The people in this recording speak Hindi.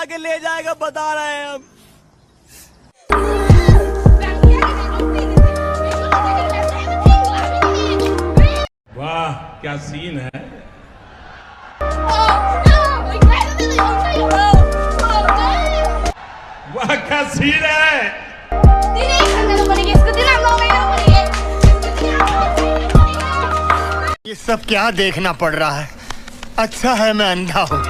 उठा के ले जाएगा, बता रहे हैं हम। वाह क्या सीन है। वाह क्या सीन है। ये सब क्या देखना पड़ रहा है। अच्छा है मैं अंधा हूँ।